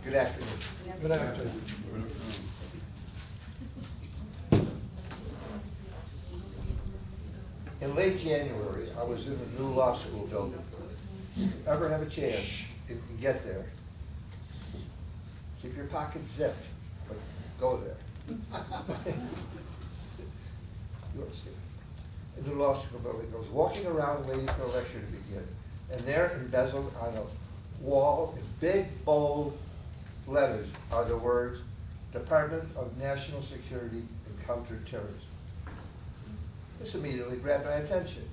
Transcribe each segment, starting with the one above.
Good afternoon. Good afternoon. In late January, I was in the new law school building. If you ever have a chance, if you can get there, keep your pockets zipped, but go there. You understand? In the law school building, I was walking around waiting for a lecture to begin, and there, embezzled on a wall in big, bold letters, are the words, Department of National Security and Counterterrorism. This immediately grabbed my attention,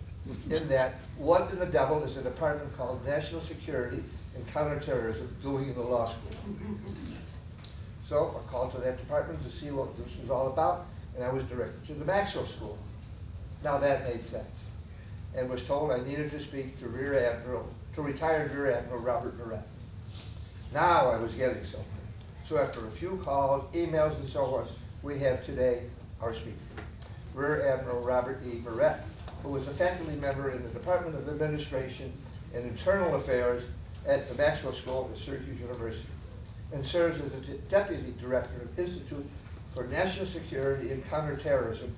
in that, what in the devil is a department called National Security and Counterterrorism doing in the law school? So I called to that department to see what this was all about, and I was directed to the Maxwell School. Now that made sense, and was told I needed to speak to retired Rear Admiral Robert Murrett. Now I was getting somewhere. So after a few calls, emails, and so on, we have today our speaker, Rear Admiral Robert E. Murrett, who was a faculty member in the Department of Administration and Internal Affairs at the Maxwell School at Syracuse University, and serves as the Deputy Director of Institute for National Security and Counterterrorism.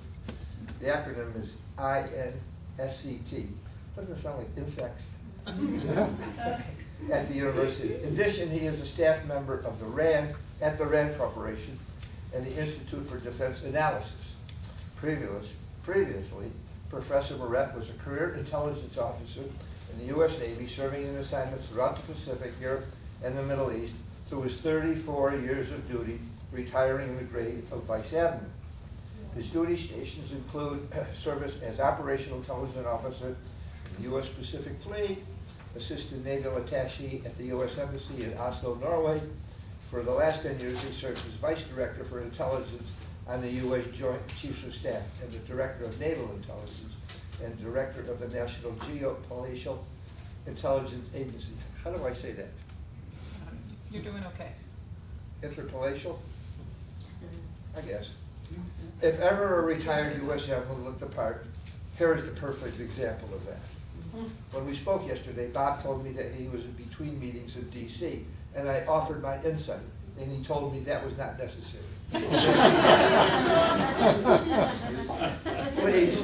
The acronym is INSCT. Doesn't it sound like insects? At the university. In addition, he is a staff member of the RAND at the RAND Corporation and the Institute for Defense Analysis. Previously, Professor Murrett was a career intelligence officer in the U.S. Navy, serving in assignments throughout the Pacific, Europe, and the Middle East through his 34 years of duty, retiring in the grade of Vice Admiral. His duty stations include service as Operational Intelligence Officer in the U.S. Pacific Fleet, Assistant NATO Attaché at the U.S. Embassy in Oslo, Norway. For the last 10 years, he served as Vice Director for Intelligence on the U.S. Joint Chiefs of Staff and the Director of Naval Intelligence and Director of the National Geopolitical Intelligence Agency. How do I say that? You're doing okay. Interpolatial? I guess. If ever a retired U.S. admiral looked the part, here is the perfect example of that. When we spoke yesterday, Bob told me that he was in between meetings in D.C., and I offered my insight, and he told me that was not necessary. Please,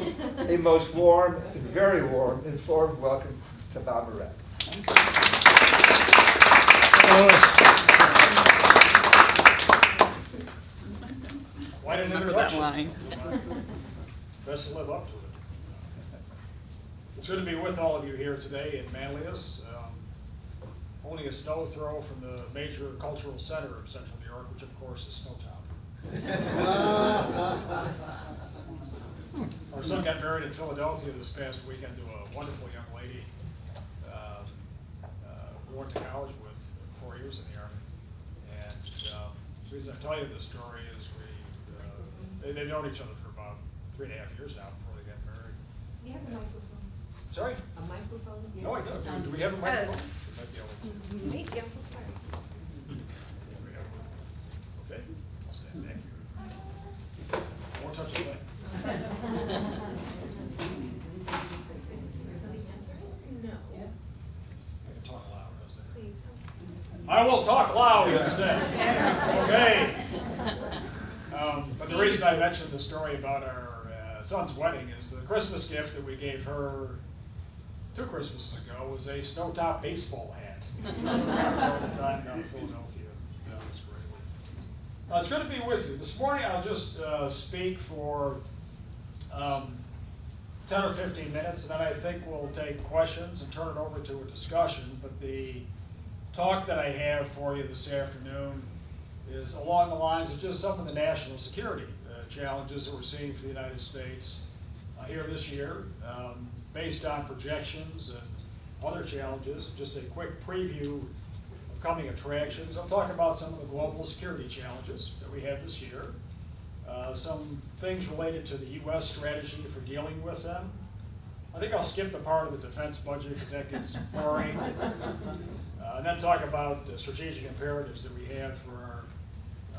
a most warm, very warm, informed welcome to Bob Murrett. Quite an Remember that introduction. line. Best to live up to it. It's good to be with all of you here today in Manlius, only a stone throw from the major cultural center of Central New York, which of course is Snowtown. Our son got married in Philadelphia this past weekend to a wonderful young lady we went to college with 4 years in the Army. And the reason I tell you this story is they've known each other for about 3.5 years now before they got married. Do you have a microphone? Sorry? A microphone? Yeah. No, I don't. Do we have a microphone? We might be able to. Maybe, I'm so sorry. Okay, I'll stand. Thank you. I won't touch the thing. So the answer is no. I can talk loud, how's that? Please. I will talk loud instead. Okay. But the reason I mentioned the story about our son's wedding is the Christmas gift that we gave her 2 Christmases ago was a Snowtop baseball hat. That was all the time down in Philadelphia. That was great. It's good to be with you. This morning I'll just speak for 10 or 15 minutes, and then I think we'll take questions and turn it over to a discussion. But the talk that I have for you this afternoon is along the lines of just some of the national security challenges that we're seeing for the United States here this year, based on projections and other challenges. Just a quick preview of coming attractions. I'll talk about some of the global security challenges that we have this year, some things related to the U.S. strategy for dealing with them. I think I'll skip the part of the defense budget because that gets boring, and then talk about the strategic imperatives that we have for our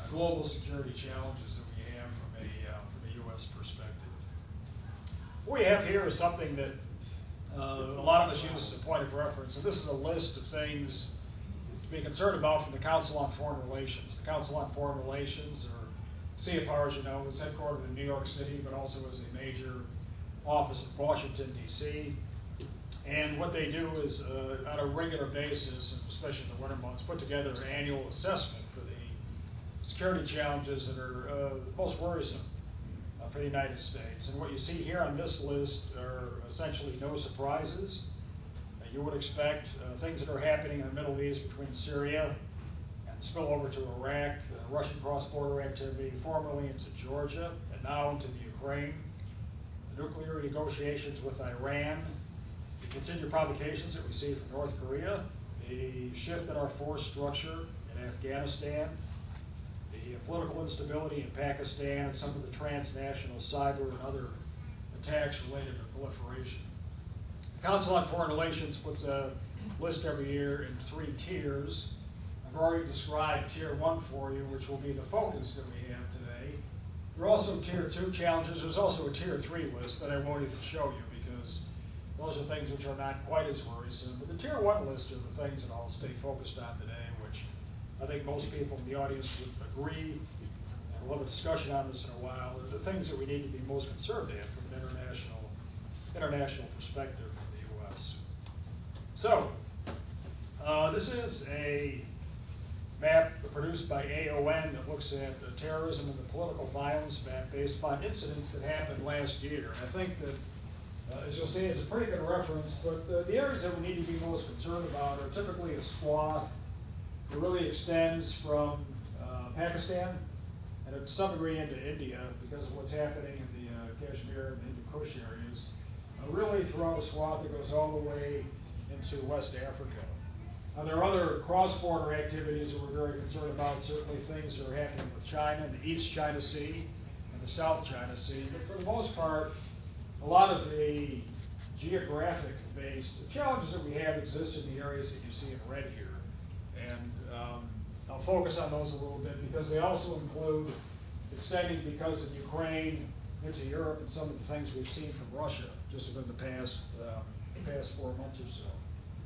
global security challenges that we have from a U.S. perspective. What we have here is something that a lot of us use as a point of reference, and this is a list of things to be concerned about from the Council on Foreign Relations. The Council on Foreign Relations, or CFR, as you know, is headquartered in New York City, but also is a major office in Washington, D.C. And what they do is, on a regular basis, especially in the winter months, put together an annual assessment for the security challenges that are most worrisome for the United States. And what you see here on this list are essentially no surprises. You would expect things that are happening in the Middle East between Syria and the spillover to Iraq, Russian cross-border activity, formerly into Georgia, and now into the Ukraine, the nuclear negotiations with Iran, the continued provocations that we see from North Korea, the shift in our force structure in Afghanistan, the political instability in Pakistan, and some of the transnational cyber and other attacks related to proliferation. The Council on Foreign Relations puts a list every year in 3 tiers. I've already described Tier 1 for you, which will be the focus that we have today. There are also Tier 2 challenges. There's also a Tier 3 list that I won't even show you because those are things which are not quite as worrisome. But the Tier 1 list are the things that I'll stay focused on today, which I think most people in the audience would agree, and we'll have a discussion on this in a while, are the things that we need to be most concerned at from an international perspective from the U.S. So, this is a map produced by AON that looks at the terrorism and the political violence map based upon incidents that happened last year. And I think that, as you'll see, it's a pretty good reference, but the areas that we need to be most concerned about are typically a swath that really extends from Pakistan and to some degree into India because of what's happening in the Kashmir and Hindu Kush areas, really throughout a swath that goes all the way into West Africa. There are other cross-border activities that we're very concerned about, certainly things that are happening with China in the East China Sea and the South China Sea, but for the most part, a lot of the geographic-based challenges that we have exist in the areas that you see in red here. And I'll focus on those a little bit because they also include extending because of Ukraine into Europe and some of the things we've seen from Russia just within the past 4 months or so.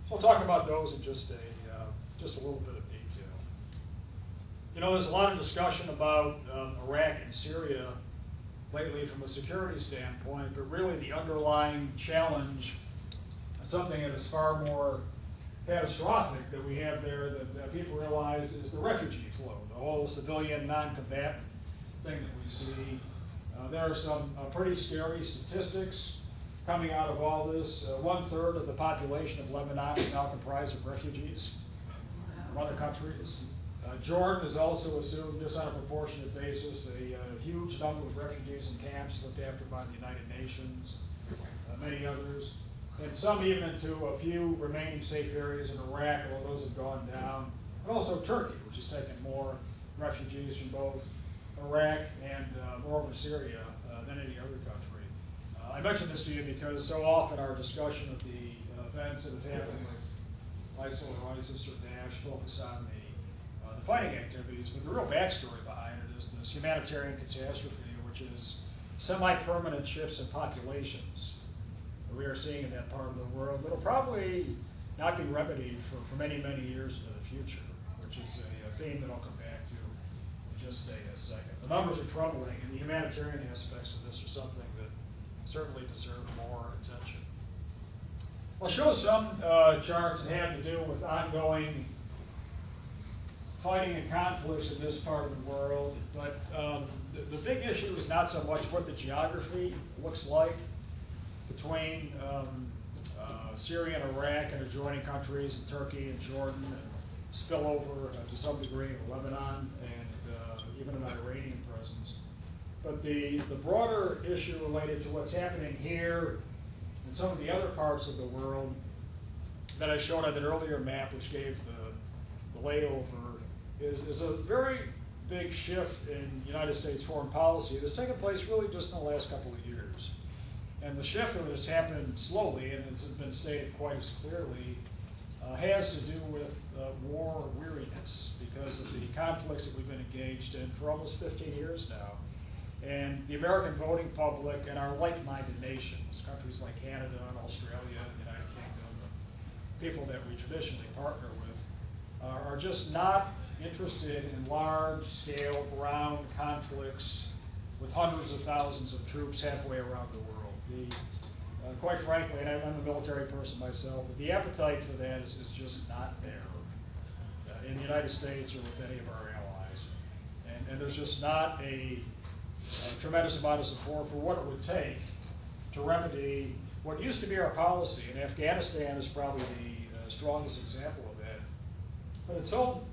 So we'll talk about those in just a little bit of detail. You know, there's a lot of discussion about Iraq and Syria lately from a security standpoint, but really the underlying challenge, something that is far more catastrophic that we have there that people realize is the refugee flow, the whole civilian non-combatant thing that we see. There are some pretty scary statistics coming out of all this. 1/3 of the population of Lebanon is now comprised of refugees from other countries. Jordan is also assumed, just on a proportionate basis, a huge number of refugees in camps looked after by the United Nations, many others, and some even into a few remaining safe areas in Iraq, although those have gone down, and also Turkey, which has taken more refugees from both Iraq and moreover Syria than any other country. I mention this to you because so often our discussion of the events that have happened with ISIL or ISIS or Daesh focus on the fighting activities, but the real backstory behind it is this humanitarian catastrophe, which is semi-permanent shifts in populations that we are seeing in that part of the world that will probably not be remedied for many, many years into the future, which is a theme that I'll come back to in just a second. The numbers are troubling, and the humanitarian aspects of this are something that certainly deserve more attention. I'll show some charts that have to do with ongoing fighting and conflicts in this part of the world, but the big issue is not so much what the geography looks like between Syria and Iraq and adjoining countries, and Turkey and Jordan, and spill over to some degree in Lebanon and even an Iranian presence. But the broader issue related to what's happening here and some of the other parts of the world that I showed on that earlier map, which gave the layover, is a very big shift in United States foreign policy that's taken place really just in the last couple of years. And the shift that has happened slowly, and it's been stated quite as clearly, has to do with war weariness because of the conflicts that we've been engaged in for almost 15 years now. And the American voting public and our like-minded nations, countries like Canada and Australia and the United Kingdom, people that we traditionally partner with, are just not interested in large-scale ground conflicts with hundreds of thousands of troops halfway around the world. Quite frankly, and I'm a military person myself, but the appetite for that is just not there in the United States or with any of our allies. And there's just not a tremendous amount of support for what it would take to remedy what used to be our policy, and Afghanistan is probably the strongest example of that. But until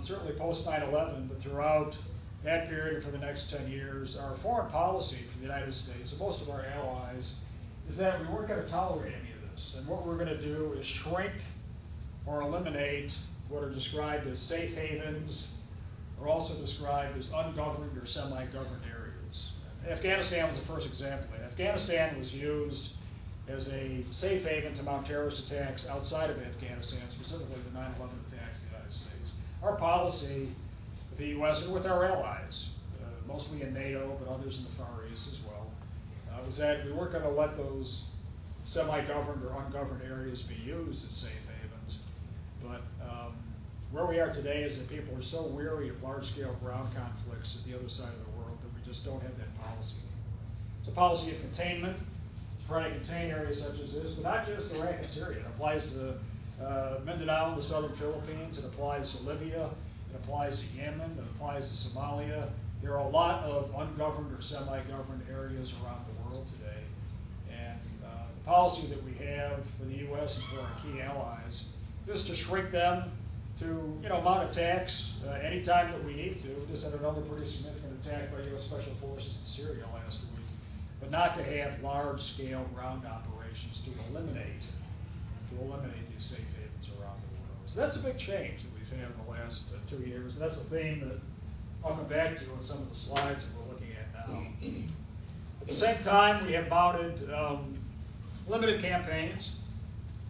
certainly post 9/11, but throughout that period and for the next 10 years, our foreign policy for the United States and most of our allies is that we weren't going to tolerate any of this. And what we're going to do is shrink or eliminate what are described as safe havens, or also described as ungoverned or semi-governed areas. Afghanistan was the first example. Afghanistan was used as a safe haven to mount terrorist attacks outside of Afghanistan, specifically the 9/11 attacks in the United States. Our policy with the U.S. and with our allies, mostly in NATO, but others in the Far East as well, was that we weren't going to let those semi-governed or ungoverned areas be used as safe havens. But where we are today is that people are so weary of large-scale ground conflicts at the other side of the world that we just don't have that policy anymore. It's a policy of containment, trying to contain areas such as this, but not just Iraq and Syria. It applies to Mindanao and the southern Philippines. It applies to Libya. It applies to Yemen. It applies to Somalia. There are a lot of ungoverned or semi-governed areas around the world today. And the policy that we have for the U.S. and for our key allies is to shrink them to, mount attacks anytime that we need to. We just had another pretty significant attack by U.S. Special Forces in Syria last week. But not to have large-scale ground operations to eliminate these safe havens around the world. So that's a big change that we've had in the last 2 years. And that's a theme that I'll come back to on some of the slides that we're looking at now. At the same time, we have mounted limited campaigns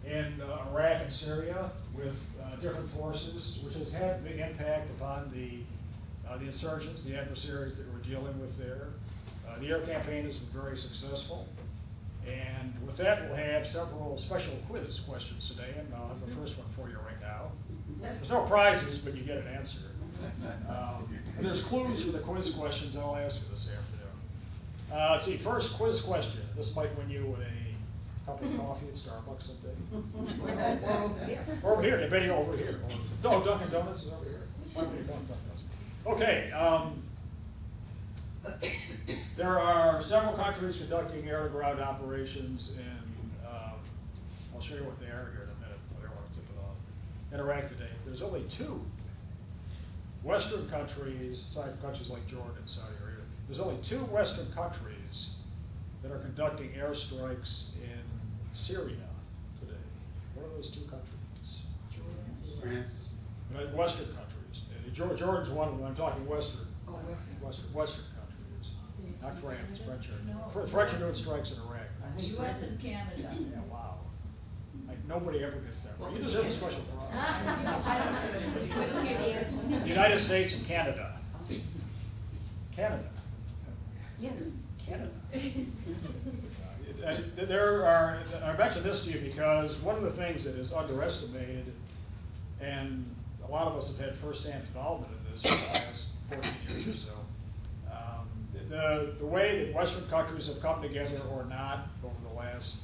in Iraq and Syria with different forces, which has had a big impact upon the insurgents, the adversaries that we're dealing with there. The air campaign has been very successful. And with that, we'll have several special quiz questions today, and I'll have the first one for you right now. There's no prizes, but you get an answer. And there's clues for the quiz questions I'll ask you this afternoon. Let's see, first quiz question. This might win you a cup of coffee at Starbucks someday. Or over here. Or over here, depending over here. No, Dunkin' Donuts is over here. Dunkin' Donuts. Okay. There are several countries conducting air-to-ground operations in, I'll show you what they are here in a minute, but I don't want to tip it off. In Iraq today, there's only 2 Western countries, aside from countries like Jordan and Saudi Arabia, there's only 2 Western countries that are conducting airstrikes in Syria today. What are those 2 countries? France. Western countries. Jordan's one of them. I'm talking Western. Oh, Western. Western countries. Not France. French are doing strikes in Iraq. U.S. and Canada. Yeah, wow. Like, nobody ever gets that right. You deserve a special prize. The United States and Canada. Canada. Yes. Canada. I mentioned this to you because one of the things that is underestimated, and a lot of us have had firsthand involvement in this for the last 14 years or so, the way that Western countries have come together or not over the last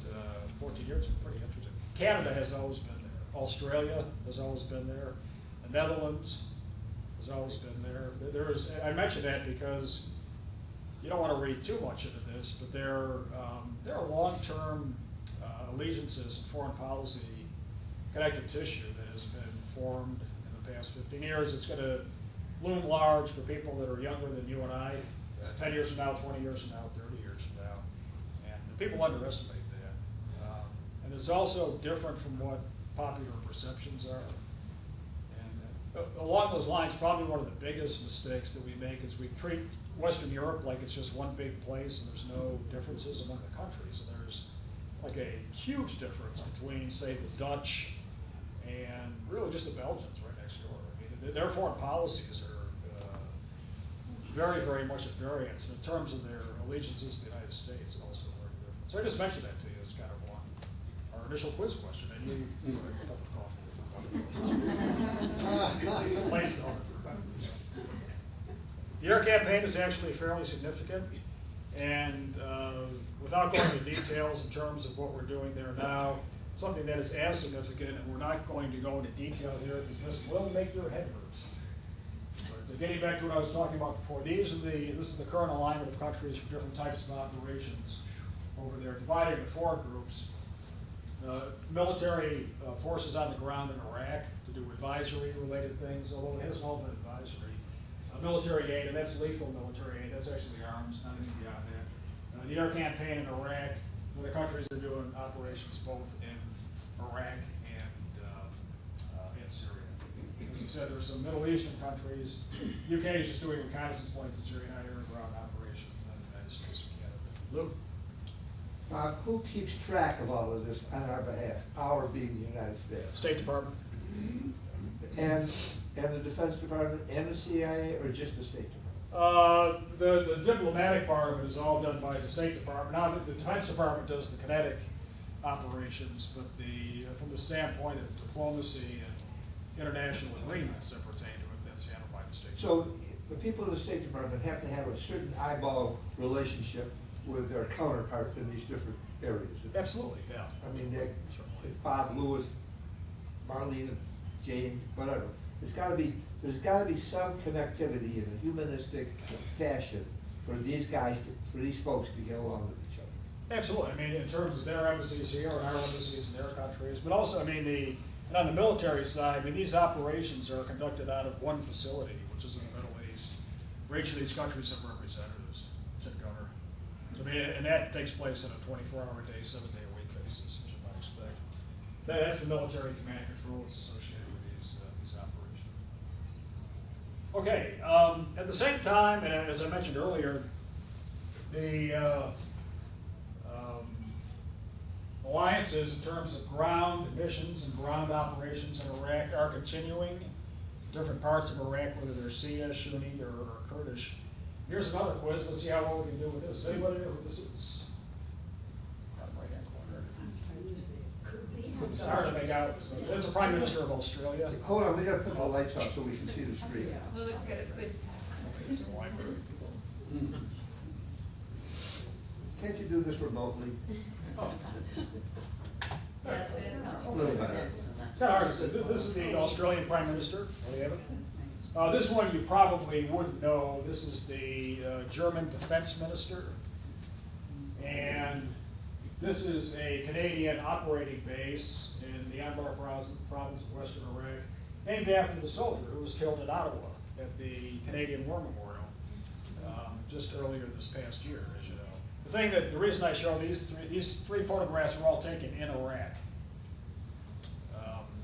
14 years is pretty interesting. Canada has always been there. Australia has always been there. The Netherlands has always been there. I mention that because you don't want to read too much into this, but there are long-term allegiances and foreign policy connective tissue that has been formed in the past 15 years. It's going to loom large for people that are younger than you and I, 10 years from now, 20 years from now, 30 years from now. And people underestimate that. And it's also different from what popular perceptions are. And along those lines, probably one of the biggest mistakes that we make is we treat Western Europe like it's just one big place and there's no differences among the countries. And there's like a huge difference between, say, the Dutch and really just the Belgians right next door. I mean, their foreign policies are very, very much at variance. And in terms of their allegiances to the United States, also very different. So I just mentioned that to you as kind of our initial quiz question. And you had a cup of coffee. The air campaign is actually fairly significant, and without going into details in terms of what we're doing there now, something that is as significant, and we're not going to go into detail here because this will make your head hurt. But getting back to what I was talking about before, this is the current alignment of countries for different types of operations over there, divided into 4 groups. Military forces on the ground in Iraq to do advisory-related things, although it hasn't all been advisory. Military aid, and that's lethal military aid, that's actually arms, not anything beyond that. The air campaign in Iraq, where the countries are doing operations both in Iraq and Syria. As you said, there are some Middle Eastern countries. UK is just doing reconnaissance points in Syria, not air and ground operations, and then the United States and Canada. Luke? Who keeps track of all of this on our behalf, our being the United States? State Department. And the Defense Department and the CIA, or just the State Department? The diplomatic part of it is all done by the State Department. Now, the Defense Department does the kinetic operations, but from the standpoint of diplomacy and international agreements that pertain to it, that's handled by the State Department. So the people of the State Department have to have a certain eyeball relationship with their counterpart in these different areas. Absolutely, yeah. I mean, it's Bob, Lewis, Marlene, Jane, whatever. There's got to be some connectivity in a humanistic fashion for these guys, for these folks to get along with each other. Absolutely. I mean, in terms of their embassies here and our embassies in their countries, but also, I mean, and on the military side, I mean, these operations are conducted out of one facility, which is in the Middle East, where each of these countries have representatives. It's in Gunner. So, I mean, and that takes place on a 24-hour-a-day, 7-day-a-week basis, as you might expect. That's the military command and control that's associated with these operations. Okay, at the same time, and as I mentioned earlier, the alliances in terms of ground missions and ground operations in Iraq are continuing. Different parts of Iraq, whether they're Shia, Sunni, or Kurdish. Here's another quiz. Let's see how well we can do with this. Does anybody know what this is? Bottom right-hand corner. It's hard to make out. So that's the Prime Minister of Australia. Hold on, we got to put the lights off so we can see the screen. We'll look at it with. Can't you do this remotely? Oh. That's it. A little better. It's kind of hard to say. This is the Australian Prime Minister. There you have it. This one you probably wouldn't know. This is the German Defense Minister. And this is a Canadian operating base in the Anbar province of Western Iraq, named after the soldier who was killed in Ottawa at the Canadian War Memorial just earlier this past year, as you know. The reason I show these three photographs were all taken in Iraq.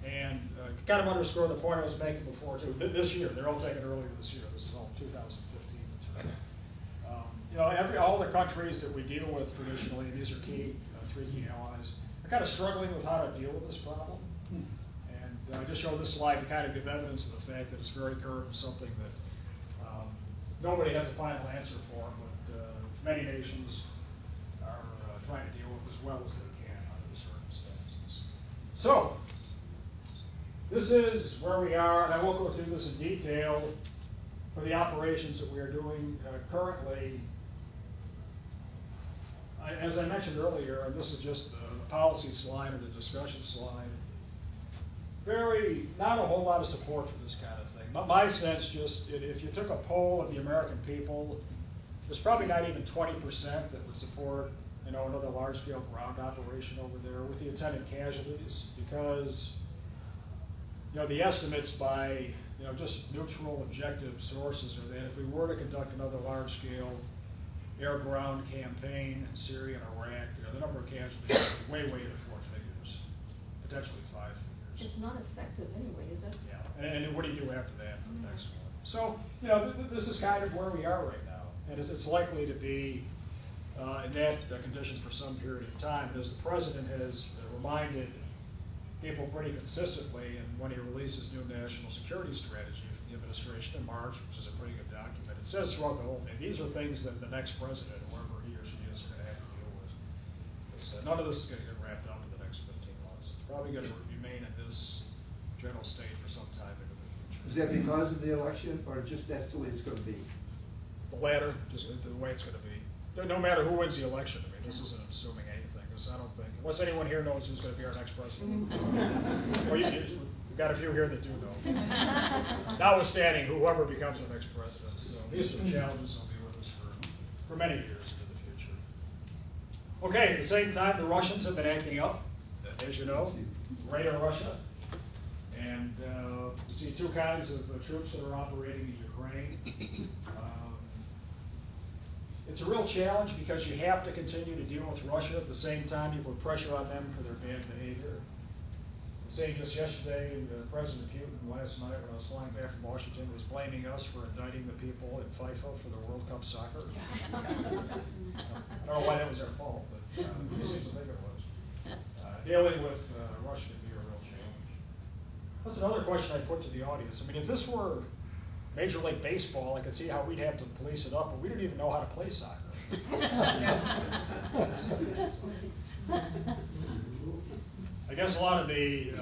And kind of underscore the point I was making before too. This year, they're all taken earlier this year. This is all 2015 material. All the countries that we deal with traditionally, these are three key allies, are kind of struggling with how to deal with this problem. And I just show this slide to kind of give evidence of the fact that it's very current and something that nobody has a final answer for, but many nations are trying to deal with as well as they can under the circumstances. So, this is where we are, and I won't go through this in detail for the operations that we are doing currently. As I mentioned earlier, and this is just the policy slide or the discussion slide, not a whole lot of support for this kind of thing. My sense, just if you took a poll of the American people, there's probably not even 20% that would support, another large-scale ground operation over there with the attendant casualties, because the estimates by just neutral, objective sources are that if we were to conduct another large-scale air-ground campaign in Syria and Iraq, the number of casualties would be way into 4 figures, potentially 5 figures. It's not effective anyway, is it? Yeah, and what do you do after that? The next one. So, this is kind of where we are right now, and it's likely to be in that condition for some period of time. And as the president has reminded people pretty consistently, and when he releases new national security strategy for the administration in March, which is a pretty good document, it says throughout the whole thing, these are things that the next president, whoever he or she is, going to have to deal with. Because none of this is going to get wrapped up in the next 15 months. It's probably going to remain in this general state for some time into the future. Is that because of the election, or just that's the way it's going to be? latter, just the way it's going to be. No matter who wins the election, I mean, this isn't assuming anything, because I don't think, unless anyone here knows who's going to be our next president. Well, we've got a few here that do know. Notwithstanding whoever becomes our next president. So these are the challenges that will be with us for many years into the future. Okay, at the same time, the Russians have been acting up, as you know, right in Russia. And you see two kinds of troops that are operating in Ukraine. It's a real challenge because you have to continue to deal with Russia at the same time you put pressure on them for their bad behavior. Saying just yesterday, President Putin last night when I was flying back from Washington was blaming us for indicting the people in FIFA for the World Cup soccer. I don't know why that was our fault, but he seems to think it was. Dealing with Russia can be a real challenge. That's another question I put to the audience. I mean, if this were Major League Baseball, I could see how we'd have to police it up, but we don't even know how to play soccer. I guess a lot of the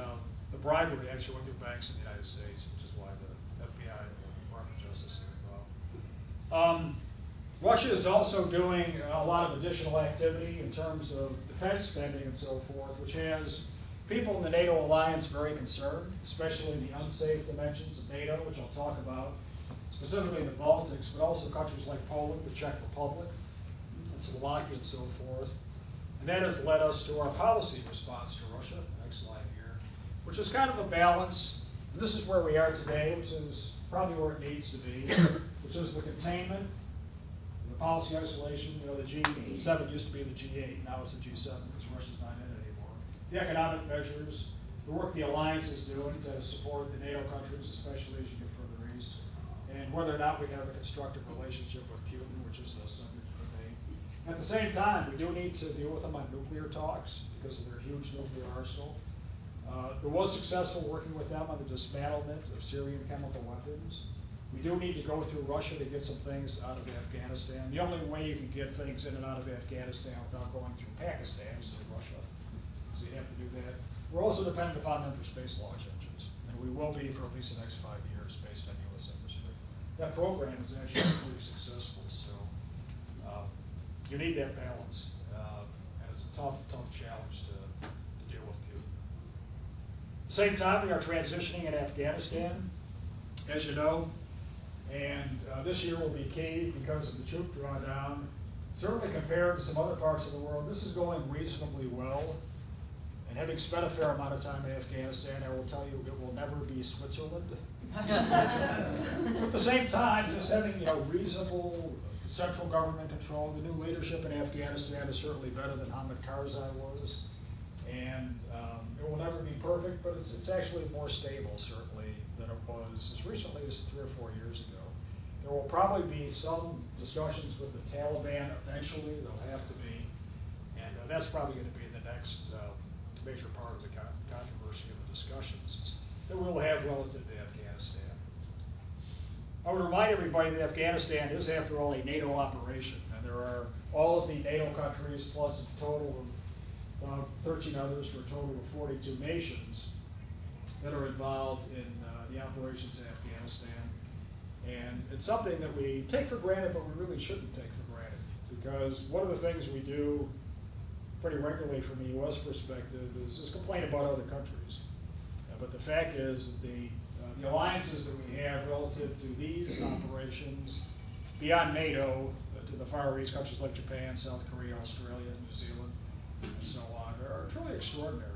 bribery actually went through banks in the United States, which is why the FBI and the Department of Justice are involved. Russia is also doing a lot of additional activity in terms of defense spending and so forth, which has people in the NATO alliance very concerned, especially in the unsafe dimensions of NATO, which I'll talk about, specifically in the Baltics, but also countries like Poland, the Czech Republic, and Slovakia and so forth. And that has led us to our policy response to Russia, next slide here, which is kind of a balance, and this is where we are today, which is probably where it needs to be, which is the containment, the policy isolation. You know, the G7 used to be the G8, now it's the G7 because Russia's not in it anymore. The economic measures, the work the alliance is doing to support the NATO countries, especially as you get further east, and whether or not we have a constructive relationship with Putin, which is a subject of debate. At the same time, we do need to deal with them on nuclear talks because of their huge nuclear arsenal. It was successful working with them on the dismantlement of Syrian chemical weapons. We do need to go through Russia to get some things out of Afghanistan. The only way you can get things in and out of Afghanistan without going through Pakistan is through Russia. So you have to do that. We're also dependent upon them for space launch engines, and we will be for at least the next 5 years based on U.S. industry. That program is actually pretty successful, so you need that balance, and it's a tough challenge to deal with Putin. At the same time, we are transitioning in Afghanistan, as you know, and this year will be key because of the troop drawdown. Certainly compared to some other parts of the world, this is going reasonably well. And having spent a fair amount of time in Afghanistan, I will tell you it will never be Switzerland. At the same time, just having reasonable central government control, the new leadership in Afghanistan is certainly better than Hamid Karzai was. And it will never be perfect, but it's actually more stable, certainly, than it was as recently as 3 or 4 years ago. There will probably be some discussions with the Taliban eventually. There'll have to be. And that's probably going to be the next major part of the controversy of the discussions that we'll have relative to Afghanistan. I would remind everybody that Afghanistan is, after all, a NATO operation, and there are all of the NATO countries plus a total of 13 others for a total of 42 nations that are involved in the operations in Afghanistan. And it's something that we take for granted, but we really shouldn't take for granted, because one of the things we do pretty regularly from the U.S. perspective is just complain about other countries. But the fact is that the alliances that we have relative to these operations beyond NATO, to the Far East, countries like Japan, South Korea, Australia, New Zealand, and so on, are truly extraordinary.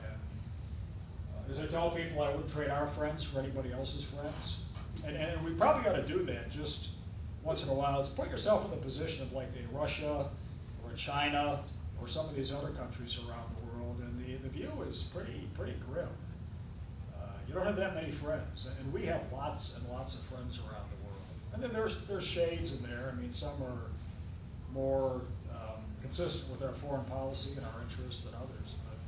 And as I tell people, I wouldn't trade our friends for anybody else's friends. And we probably got to do that just once in a while. Is put yourself in the position of like a Russia or a China or some of these other countries around the world, and the view is pretty grim. You don't have that many friends, and we have lots and lots of friends around the world. And then there's shades in there. I mean, some are more consistent with our foreign policy and our interests than others. But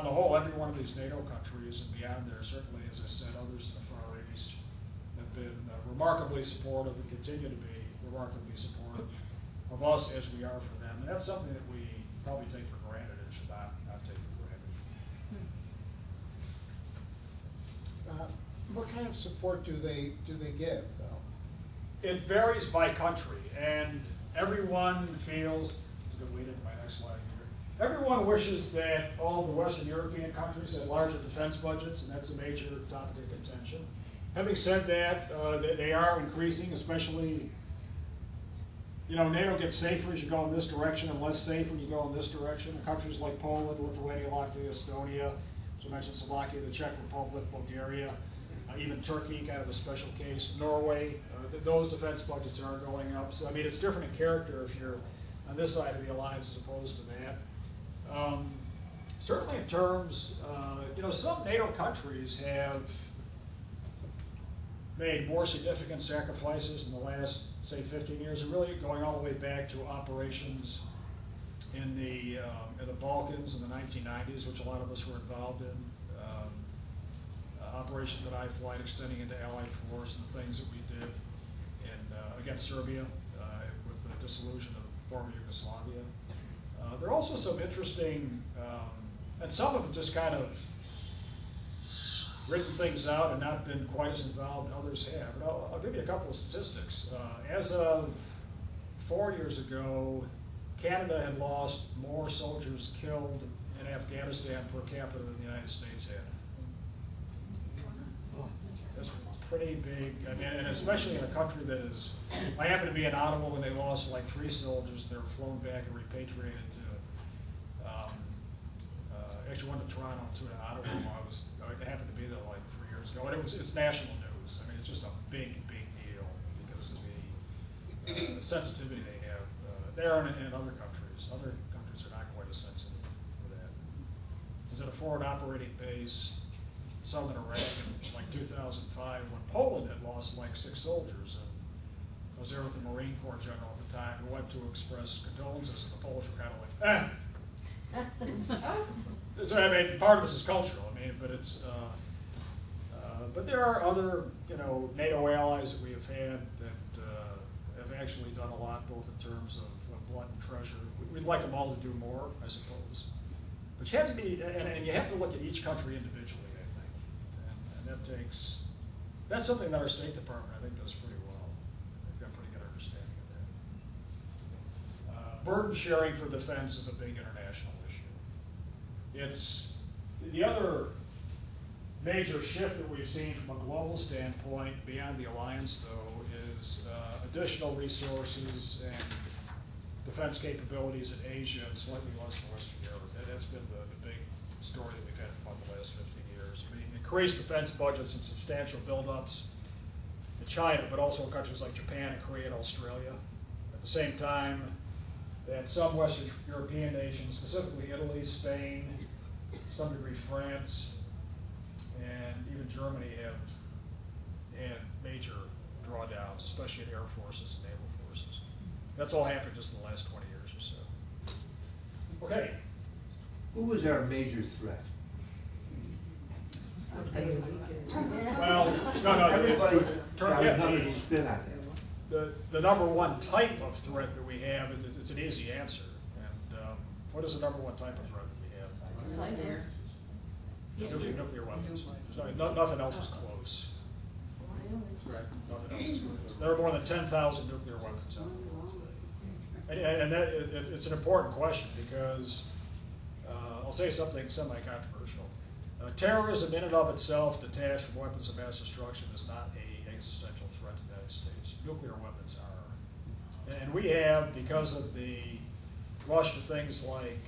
on the whole, every one of these NATO countries and beyond there, certainly, as I said, others in the Far East have been remarkably supportive and continue to be remarkably supportive of us as we are for them. And that's something that we probably take for granted and should not take for granted. What kind of support do they give, though? it varies by country, and everyone feels, it's a good lead into my next slide here. Everyone wishes that all the Western European countries had larger defense budgets, and that's a major topic of contention. Having said that, they are increasing, especially, you know, NATO gets safer as you go in this direction and less safe when you go in this direction. And countries like Poland, Lithuania, Latvia, Estonia, as I mentioned, Slovakia, the Czech Republic, Bulgaria, even Turkey, kind of a special case, Norway, those defense budgets are going up. So, I mean, it's different in character if you're on this side of the alliance as opposed to that. Certainly in terms, you know, some NATO countries have made more significant sacrifices in the last, say, 15 years, and really going all the way back to operations in the Balkans in the 1990s, which a lot of us were involved in. Operation Denied Flight extending into Allied force and the things that we did against Serbia with the dissolution of former Yugoslavia. There are also some interesting, and some of them just kind of written things out and not been quite as involved as others have. And I'll give you a couple of statistics. As of 4 years ago, Canada had lost more soldiers killed in Afghanistan per capita than the United States had. That's pretty big. I mean, and especially in a country that is, I happened to be in Ottawa when they lost like 3 soldiers, and they were flown back and repatriated to, actually went to Toronto, to Ottawa while I happened to be there like 3 years ago. And it's national news. I mean, it's just a big, big deal because of the sensitivity they have there and in other countries. Other countries are not quite as sensitive for that. Is it a forward operating base? Southern Iraq in like 2005 when Poland had lost like 6 soldiers, and I was there with the Marine Corps general at the time who went to express condolences, and the Polish were kind of like, So, I mean, part of this is cultural, I mean, but it's, but there are other, you know, NATO allies that we have had that have actually done a lot, both in terms of blood and treasure. We'd like them all to do more, I suppose. But you have to be, and you have to look at each country individually. That's something that our State Department, I think, does pretty well. They've got a pretty good understanding of that. Burden sharing for defense is a big international issue. It's the other major shift that we've seen from a global standpoint beyond the alliance, though, is additional resources and defense capabilities in Asia and slightly less in Western Europe. That's been the big story that we've had for about the last 15 years. I mean, increased defense budgets and substantial buildups in China, but also in countries like Japan and Korea and Australia. At the same time, that some Western European nations, specifically Italy, Spain, to some degree France, and even Germany have had major drawdowns, especially in air forces and naval forces. That's all happened just in the last 20 years or so. Okay. Who is our major threat? Well, no. Everybody's got yeah, another spin on it. the number one type of threat that we have, it's an easy answer. And what is the number one type of threat that we have? Nuclear weapons. Sorry, nothing else is close. Nothing else is close. There are more than 10,000 nuclear weapons out there. And it's an important question because I'll say something semi-controversial. Terrorism in and of itself, detached from weapons of mass destruction, is not an existential threat to the United States. Nuclear weapons are. And we have, because of the rush to things like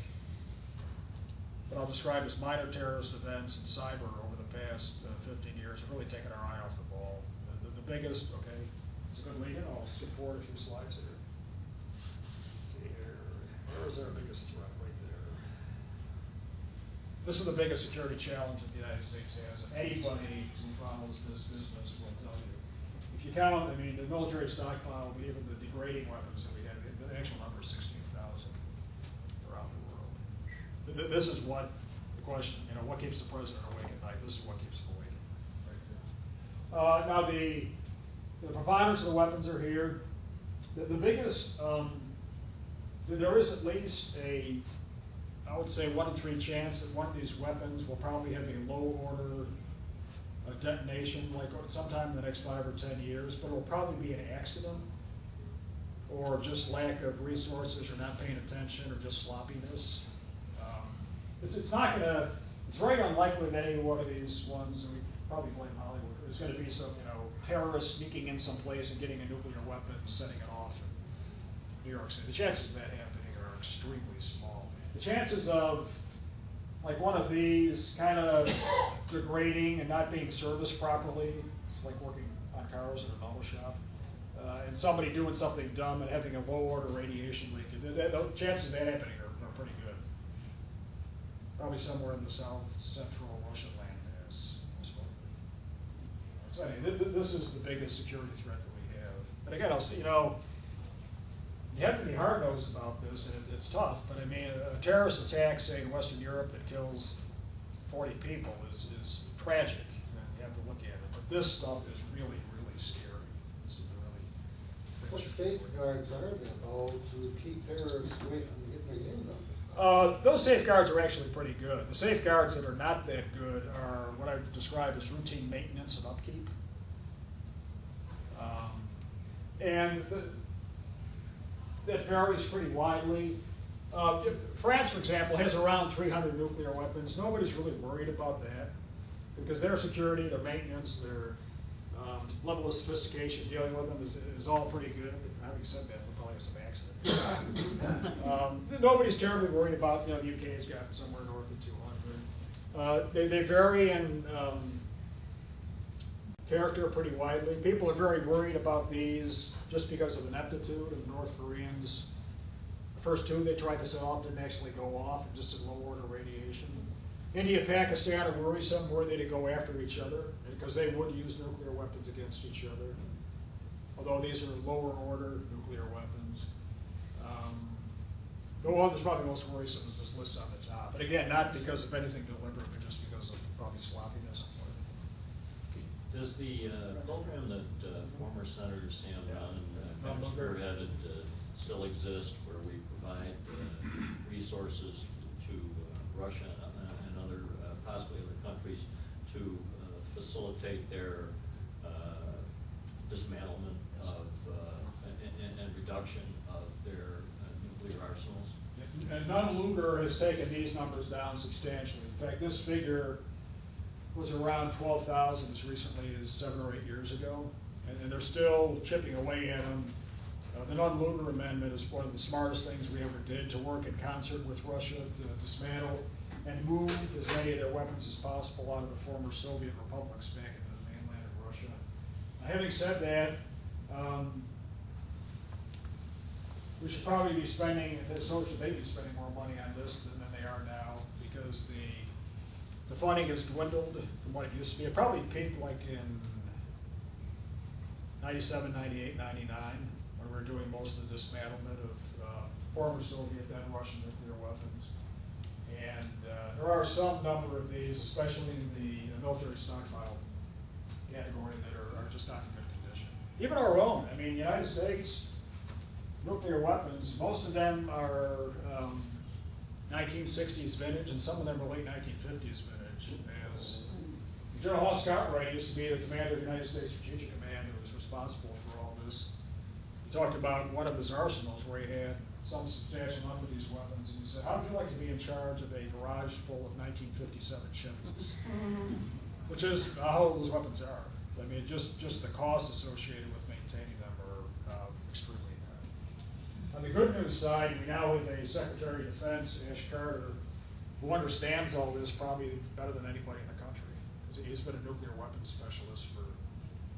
what I'll describe as minor terrorist events and cyber over the past 15 years, have really taken our eye off the ball. The biggest, okay, it's a good lead-in. I'll skip forward a few slides here. Let's see here. Where is our biggest threat? Right there. This is the biggest security challenge that the United States has. Anybody who follows this business will tell you. If you count, I mean, the military stockpile, but even the degrading weapons that we have, the actual number is 16,000 around the world. This is what the question, you know, what keeps the president awake at night? This is what keeps him awake right there. Now, the preponderance of the weapons are here. The biggest, there is at least I would say 1 in 3 chance that one of these weapons will probably have a low order detonation, like sometime in the next 5 or 10 years, but it'll probably be an accident, or just lack of resources, or not paying attention, or just sloppiness. It's not gonna, it's very unlikely that any one of these ones, and we probably blame Hollywood, is gonna be some, terrorist sneaking in someplace and getting a nuclear weapon and setting it off in New York City. The chances of that happening are extremely small. The chances of, like, one of these kind of degrading and not being serviced properly, it's like working on cars in an auto shop, and somebody doing something dumb and having a low order radiation leak, the chances of that happening are pretty good. Probably somewhere in the south central Russian land as well. So anyway, this is the biggest security threat that we have. But again, I'll say, you have to be hard-nosed about this, and it's tough, but I mean, a terrorist attack, say, in Western Europe that kills 40 people is tragic. You have to look at it. But this stuff is really, really scary. This is really... What safeguards are there, though, to keep terrorists away from getting their hands on this stuff? Those safeguards are actually pretty good. The safeguards that are not that good are what I would describe as routine maintenance and upkeep. That varies pretty widely. France, for example, has around 300 nuclear weapons. Nobody's really worried about that because their security, their maintenance, their level of sophistication dealing with them is all pretty good. Having said that, we'll probably have some accidents. Nobody's terribly worried about, the UK's got somewhere north of 200. They vary in character pretty widely. People are very worried about these just because of ineptitude of North Koreans. The first two they tried to set off didn't actually go off, just in low order radiation. India, Pakistan are worrisome, were they to go after each other, because they would use nuclear weapons against each other. Although these are lower order nuclear weapons. The one that's probably most worrisome is this list on the top. But again, not because of anything deliberate, but just because of probably sloppiness. Does the program that former Senator Sam Dunn spearheaded still exist, where we provide resources to Russia and other, possibly other countries, to facilitate their dismantlement of and reduction of their nuclear arsenals? And Nunn-Lugar has taken these numbers down substantially. In fact, this figure was around 12,000 as recently as 7 or 8 years ago, and they're still chipping away at them. The Nunn-Lugar Amendment is one of the smartest things we ever did, to work in concert with Russia to dismantle and move as many of their weapons as possible out of the former Soviet republics back into the mainland of Russia. Having said that, we should probably be spending, so should they be spending more money on this than they are now, because the funding has dwindled from what it used to be. It probably peaked like in 97, 98, 99, when we were doing most of the dismantlement of former Soviet, then Russian nuclear weapons. And there are some number of these, especially in the military stockpile category, that are just not in good condition. Even our own, I mean, United States nuclear weapons, most of them are 1960s vintage, and some of them are late 1950s vintage. As General Hoss Cartwright used to be the commander of the United States Strategic Command, who was responsible for all this. He talked about one of his arsenals where he had some substantial number of these weapons, and he said, "How would you like to be in charge of a garage full of 1957 Chevys?" Which is how those weapons are. I mean, just the cost associated with maintaining them are extremely high. On the good news side, we now have a Secretary of Defense, Ash Carter, who understands all this probably better than anybody in the country. He's been a nuclear weapons specialist for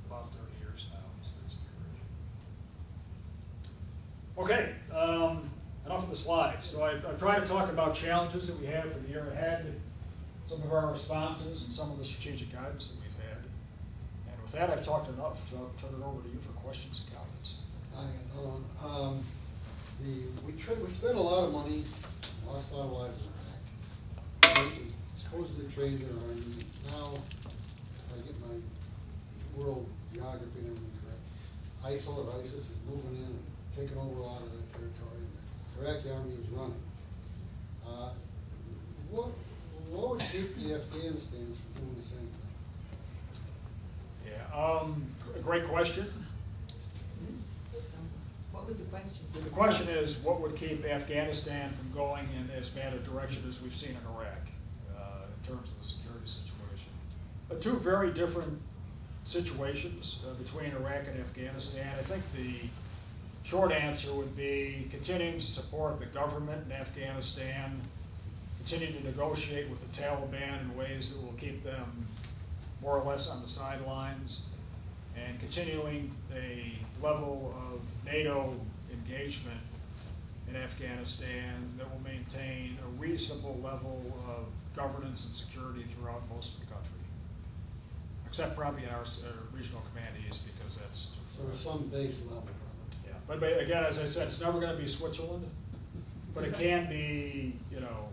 about 30 years now. So it's encouraging. Okay, enough of the slides. So I've tried to talk about challenges that we have for the year ahead, some of our responses, and some of the strategic guidance that we've had. And with that, I've talked enough, so I'll turn it over to you for questions and comments. Hold on. We spent a lot of money, lost a lot of lives in Iraq. Supposedly trained in our army. Now, if I get my world geography and everything correct, ISIL or ISIS is moving in and taking over a lot of that territory. The Iraqi army is running. What would keep the Afghanistans from doing the same thing? a great question. What was the question? The question is, what would keep Afghanistan from going in as bad a direction as we've seen in Iraq in terms of the security situation? Two very different situations between Iraq and Afghanistan. I think the short answer would be continuing to support the government in Afghanistan, continuing to negotiate with the Taliban in ways that will keep them more or less on the sidelines, and continuing a level of NATO engagement in Afghanistan that will maintain a reasonable level of governance and security throughout most of the country, except probably in our regional command east, because that's So there's some base level. yeah. But again, as I said, it's never going to be Switzerland, but it can be, you know,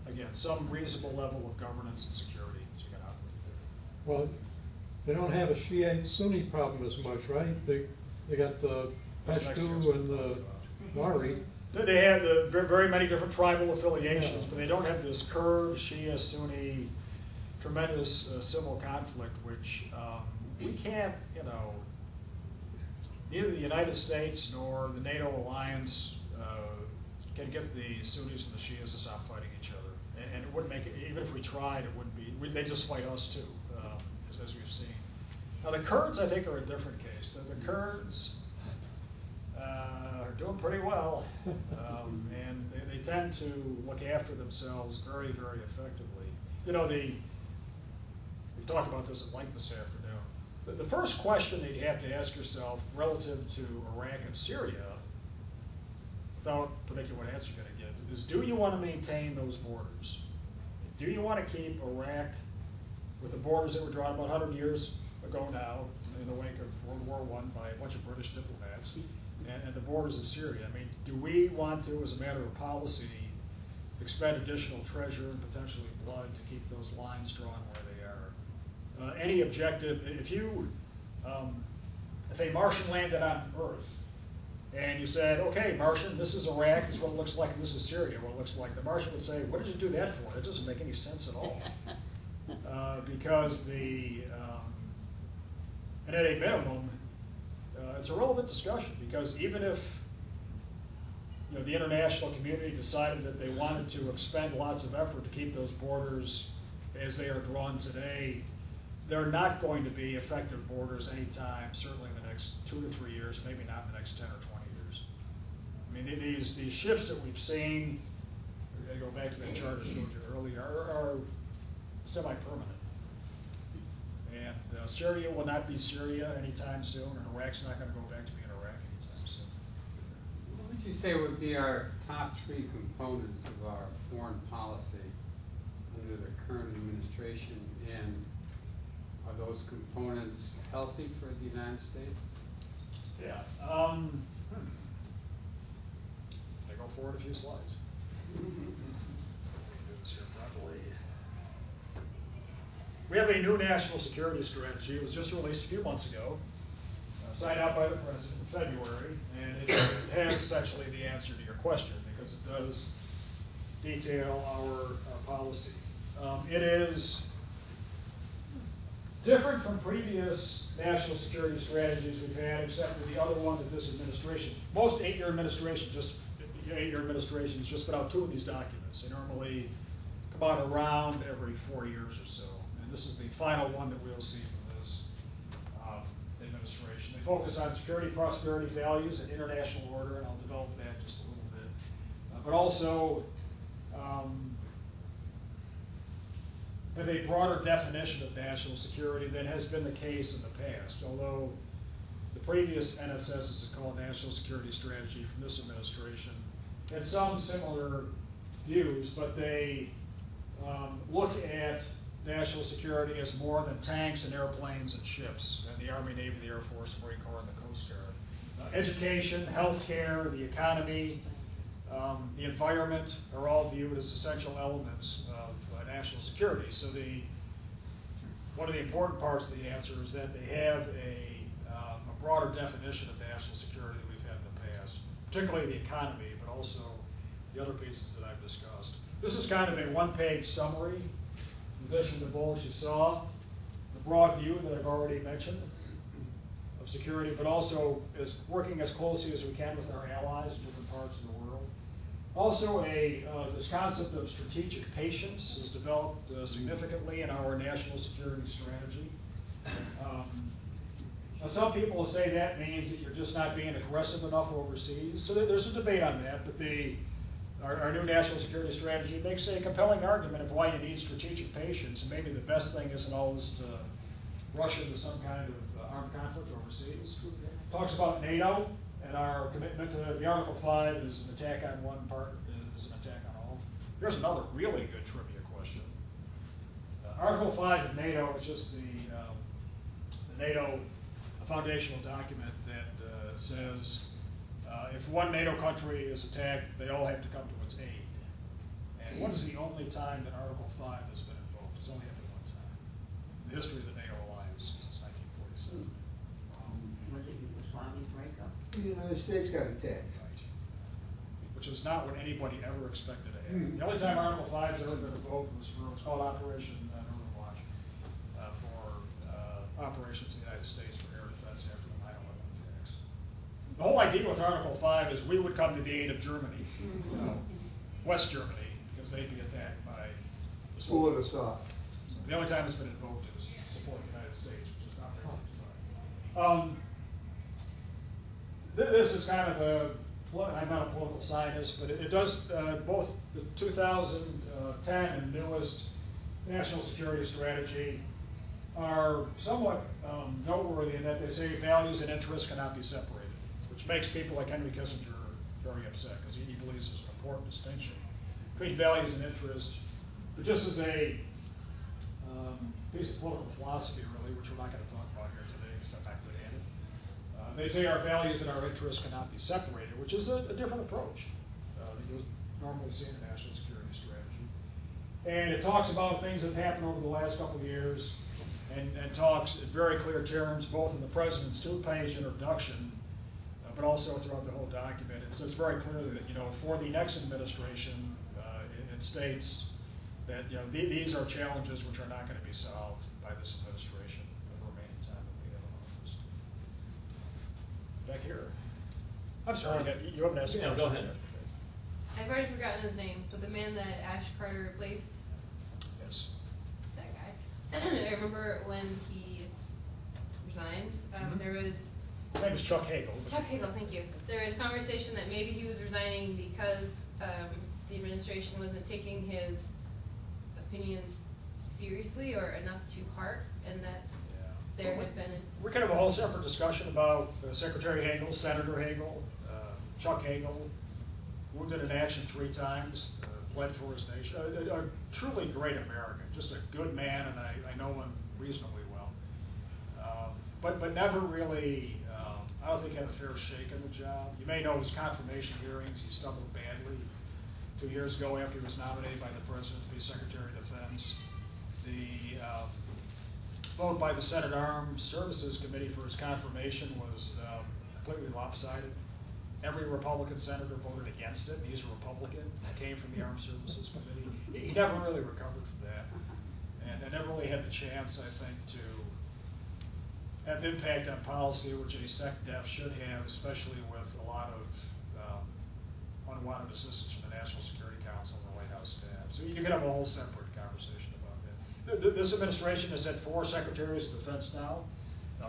again, some reasonable level of governance and security that you can operate there. Well, they don't have a Shiite-Sunni problem as much, right? They got the Pashto and the Mari. They have very many different tribal affiliations, Yeah. but they don't have this Kurd, Shia, Sunni, tremendous civil conflict, which we can't, you know, neither the United States nor the NATO alliance can get the Sunnis and the Shias to stop fighting each other. And it wouldn't make it, even if we tried, it wouldn't be, they'd just fight us too, as we've seen. Now the Kurds, I think, are a different case. The Kurds are doing pretty well, and they tend to look after themselves very, very effectively. You know, we talked about this at length this afternoon. The first question that you have to ask yourself relative to Iraq and Syria, without predicting what answer you're going to get, is do you want to maintain those borders? Do you want to keep Iraq with the borders that were drawn about 100 years ago now, in the wake of World War I by a bunch of British diplomats, and the borders of Syria? I mean, do we want to, as a matter of policy, expend additional treasure and potentially blood to keep those lines drawn where they are? Any objective, if a Martian landed on Earth, and you said, okay, Martian, this is Iraq, this is what it looks like, and this is Syria, what it looks like, the Martian would say, what did you do that for? It doesn't make any sense at all. Because and at a minimum, it's a relevant discussion, because even if the international community decided that they wanted to expend lots of effort to keep those borders as they are drawn today, they're not going to be effective borders anytime, certainly in the next 2 to 3 years, maybe not in the next 10 or 20 years. I mean, these shifts that we've seen, I go back to that chart I showed you earlier, are semi-permanent. And Syria will not be Syria anytime soon, and Iraq's not going to go back to being Iraq anytime soon. What would you say would be our top 3 components of our foreign policy under the current administration, and are those components healthy for the United States? Yeah. I go forward a few slides. Let's see if we can do this here properly. We have a new national security strategy. It was just released a few months ago, signed out by the President in February, and it has essentially the answer to your question, because it does detail our policy. It is different from previous national security strategies we've had, except for the other one that this administration, most 8-year administrations just put out 2 of these documents. They normally come out around every 4 years or so. And this is the final one that we'll see from this administration. They focus on security, prosperity, values, and international order, and I'll develop that just a little bit. But also, have a broader definition of national security than has been the case in the past. Although the previous NSS, as it's called, National Security Strategy from this administration, had some similar views, but they look at national security as more than tanks and airplanes and ships, and the Army, Navy, the Air Force, the Marine Corps, and the Coast Guard. Education, healthcare, the economy, the environment are all viewed as essential elements of national security. So one of the important parts of the answer is that they have a broader definition of national security than we've had in the past, particularly the economy, but also the other pieces that I've discussed. This is kind of a 1-page summary. In addition to the bullets you saw, the broad view that I've already mentioned of security, but also is working as closely as we can with our allies in different parts of the world. Also, this concept of strategic patience is developed significantly in our national security strategy. Now, some people will say that means that you're just not being aggressive enough overseas. So there's a debate on that, but our new national security strategy makes a compelling argument of why you need strategic patience, and maybe the best thing isn't always to rush into some kind of armed conflict overseas. Talks about NATO and our commitment to the Article 5 is an attack on one part, is an attack on all. Here's another really good trivia question. Article 5 of NATO is just the NATO foundational document that says if one NATO country is attacked, they all have to come to its aid. And what is the only time that Article 5 has been invoked? It's only happened one time in the history of the NATO alliance since 1947. Was it Yugoslavian breakup? The United States got attacked. Right. Which is not what anybody ever expected to happen. The only time Article 5 has ever been invoked was for what's called Operation Northern Watch, for operations in the United States for air defense after the 9/11 attacks. The whole idea with Article 5 is we would come to the aid of Germany, West Germany, because they'd be attacked by the Who would have Soviets. thought? So the only time it's been invoked is to support the United States, which is not very much. This is kind of I'm not a political scientist, but it does, both the 2010 and newest national security strategy are somewhat noteworthy in that they say values and interests cannot be separated, which makes people like Henry Kissinger very upset, because he believes there's an important distinction between values and interests. But just as a piece of political philosophy, really, which we're not going to talk about here today because I'm not good at it, they say our values and our interests cannot be separated, which is a different approach that you'll normally see in a national security strategy. And it talks about things that have happened over the last couple of years, and talks in very clear terms, both in the President's two-page introduction, but also throughout the whole document. It says very clearly that, for the next administration, it states that, these are challenges which are not going to be solved by this administration for the remaining time that we have in office. Back here. I'm sorry, you haven't asked a Yeah, question. go ahead. I've already forgotten his name, but the man that Ash Carter replaced, Yes. that guy. I remember when he resigned, there was His name is Chuck Hagel. Chuck Hagel, thank you. There was conversation that maybe he was resigning because the administration wasn't taking his opinions seriously or enough to heart, and that there had been We could have a whole separate discussion about Secretary Hagel, Senator Hagel, Chuck Hagel, wounded in action 3 times, bled for his nation. A truly great American, just a good man, and I know him reasonably well. But never really, I don't think had a fair shake in the job. You may know his confirmation hearings, he stumbled badly 2 years ago after he was nominated by the President to be Secretary of Defense. The vote by the Senate Armed Services Committee for his confirmation was completely lopsided. Every Republican senator voted against it. He's a Republican. He came from the Armed Services Committee. He never really recovered from that, and never really had the chance, I think, to have impact on policy, which a SecDef should have, especially with a lot of unwanted assistance from the National Security Council and the White House staff. So you can have a whole separate conversation about that. This administration has had 4 secretaries of defense now: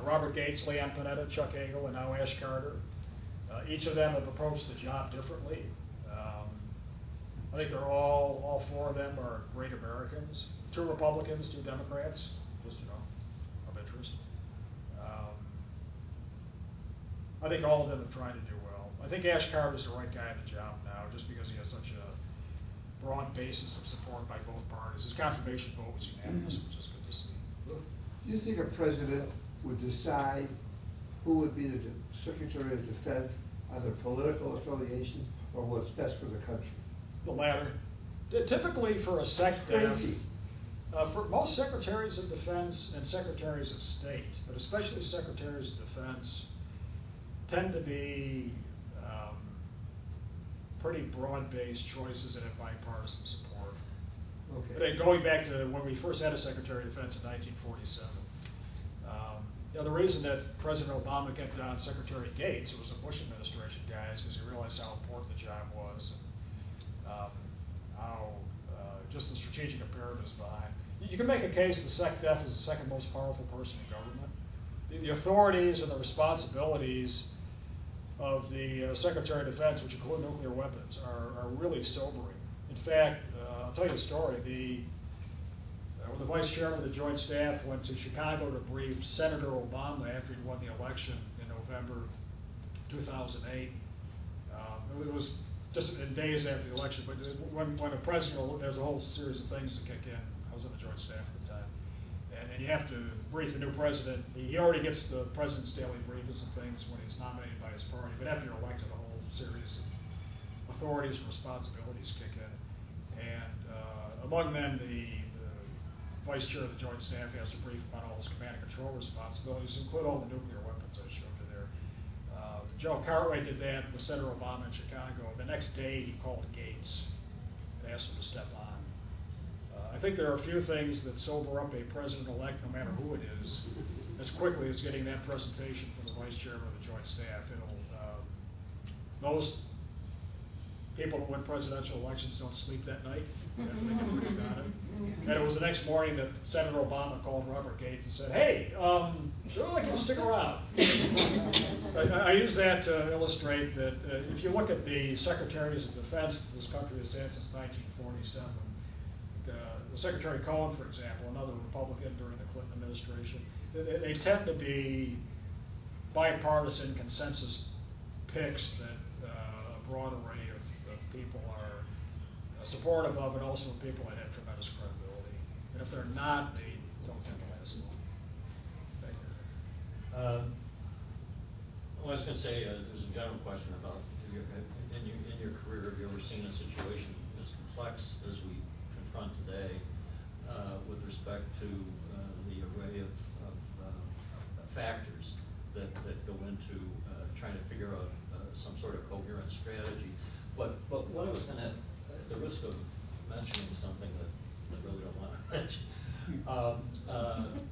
Robert Gates, Leon Panetta, Chuck Hagel, and now Ash Carter. Each of them have approached the job differently. I think they're all 4 of them are great Americans. 2 Republicans, 2 Democrats, just of interest. I think all of them have tried to do well. I think Ash Carter's the right guy in the job now, just because he has such a broad basis of support by both parties. His confirmation vote was unanimous, which is good to see. Do you think a president would decide who would be the Secretary of Defense on their political affiliation or what's best for the country? The latter. Typically for a SecDef, Crazy. for most secretaries of defense and secretaries of state, but especially secretaries of defense, tend to be pretty broad-based choices that have bipartisan support. Okay. But going back to when we first had a Secretary of Defense in 1947, You know, the reason that President Obama kept it on Secretary Gates, who was a Bush administration guy, is because he realized how important the job was, and how just the strategic imperatives behind. You can make a case the SecDef is the second most powerful person in government. The authorities and the responsibilities of the Secretary of Defense, which include nuclear weapons, are really sobering. In fact, I'll tell you a story. When the Vice Chairman of the Joint Staff went to Chicago to brief Senator Obama after he won the election in November 2008, it was just in days after the election, but when a president, there's a whole series of things that kick in. I was on the Joint Staff at the time. And you have to brief the new president. He already gets the president's daily briefings and things when he's nominated by his party, but after you're elected, a whole series of authorities and responsibilities kick in. And among them, the Vice Chair of the Joint Staff has to brief about all his command and control responsibilities, include all the nuclear weapons I showed you there. Joe Cartwright did that with Senator Obama in Chicago. The next day, he called Gates and asked him to step on. I think there are a few things that sober up a president-elect, no matter who it is, as quickly as getting that presentation from the Vice Chairman of the Joint Staff. Most people that win presidential elections don't sleep that night after they get briefed on it. And it was the next morning that Senator Obama called Robert Gates and said, "Hey, sure like you stick around." I use that to illustrate that if you look at the secretaries of defense that this country has had since 1947, the Secretary Cohen, for example, another Republican during the Clinton administration, they tend to be bipartisan consensus picks that a broad array of people are supportive of, and also people that have tremendous credibility. And if they're not, they don't tend to last long. Thank you. Well, I was going to say, there's a general question about, in your career, have you ever seen a situation as complex as we confront today with respect to the array of factors that go into trying to figure out some sort of coherent strategy? But what I was going to, at the risk of mentioning something that I really don't want to mention,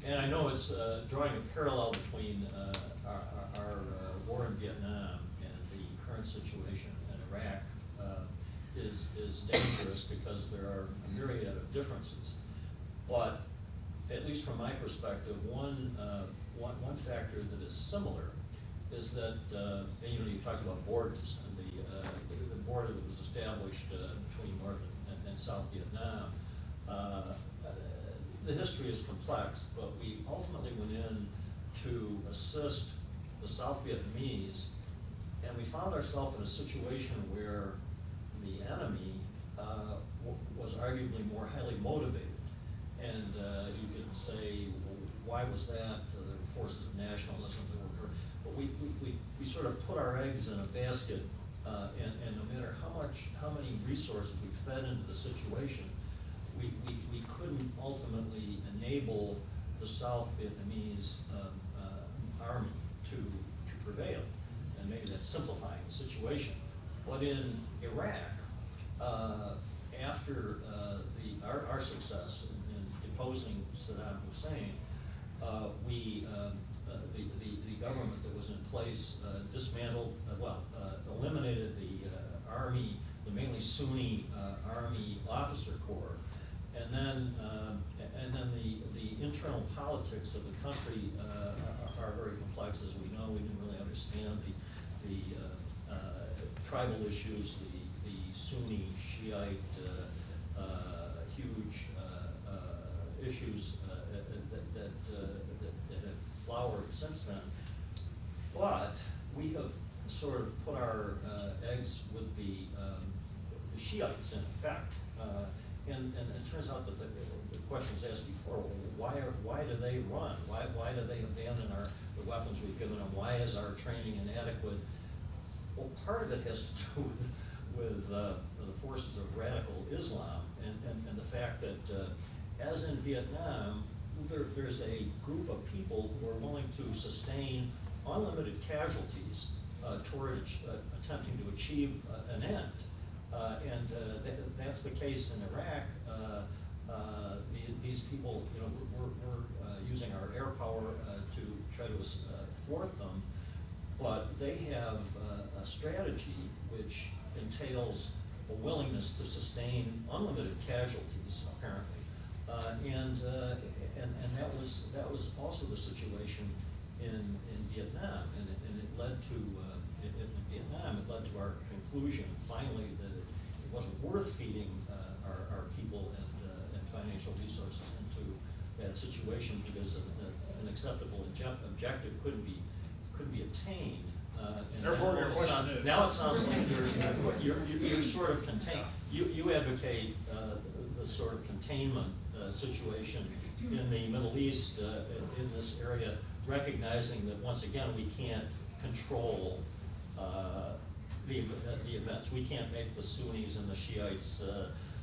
and I know it's drawing a parallel between our war in Vietnam and the current situation in Iraq is dangerous because there are a myriad of differences. But at least from my perspective, one factor that is similar is that you talked about borders, and the border that was established between North and South Vietnam. The history is complex, but we ultimately went in to assist the South Vietnamese, and we found ourselves in a situation where the enemy was arguably more highly motivated. And you could say, well, why was that? The forces of nationalism that were, but we sort of put our eggs in a basket, and no matter how many resources we fed into the situation, we couldn't ultimately enable the South Vietnamese army to prevail. And maybe that's simplifying the situation. But in Iraq, after our success in deposing Saddam Hussein, the government that was in place dismantled, eliminated the army, the mainly Sunni army officer corps, and then the internal politics of the country are very complex, as we know. We didn't really understand the tribal issues, the Sunni, Shiite, huge issues that have flowered since then. But we have sort of put our eggs with the Shiites in effect. And it turns out that the question was asked before, why do they run? Why do they abandon the weapons we've given them? Why is our training inadequate? Well, part of it has to do with the forces of radical Islam and the fact that, as in Vietnam, there's a group of people who are willing to sustain unlimited casualties toward attempting to achieve an end. And that's the case in Iraq. These people, we're using our air power to try try to thwart them, but they have a strategy which entails a willingness to sustain unlimited casualties, apparently. And that was also the situation in Vietnam, and it led to in Vietnam it led to our conclusion finally that it wasn't worth feeding our people and financial resources into that situation because an acceptable objective couldn't be attained. And Therefore, your question is. now it sounds like you're sort of contained. You advocate the sort of containment situation in the Middle East in this area, recognizing that once again we can't control the events. We can't make the Sunnis and the Shiites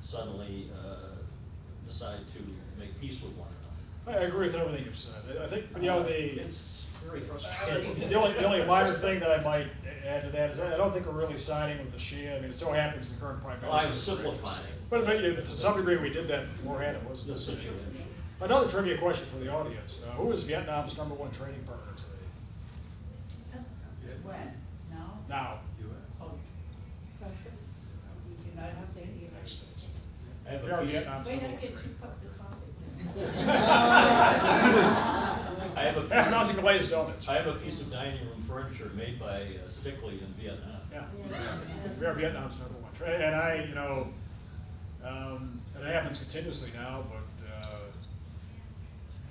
suddenly decide to make peace with one another. I agree with everything you've said. I think, you know, it's very frustrating. the only minor thing that I might add to that is I don't think we're really siding with the Shia. I mean, it so happens the current prime minister. Well, I was simplifying. But to some degree we did that beforehand. It wasn't The the situation. situation. Another trivia question for the audience. Who is Vietnam's #1 trading partner today? When? Now? Now. Oh, Russia? United States? I have They a are piece- Vietnam's Wait, I #1 get trading. 2 cups of coffee. I have a That's piece announcing of, glazed donuts. I have a piece of dining room furniture made by Stickley in Vietnam. Yeah. We are Vietnam's #1 trade, and I, you know, and it happens continuously now, but